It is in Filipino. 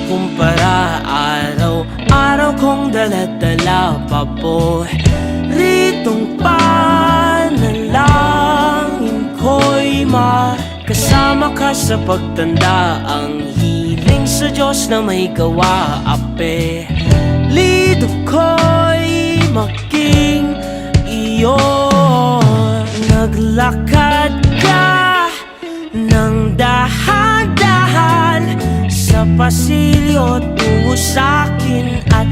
Kumpara araw-araw kong dala-dala paboritong panalangin ko'y makasama ka sa pagtanda. Ang hiling sa Diyos na may gawa, apelido ko'y maging iyo. Naglakad ka ng dahan-dahan sa pasilyo tungo sa'kin at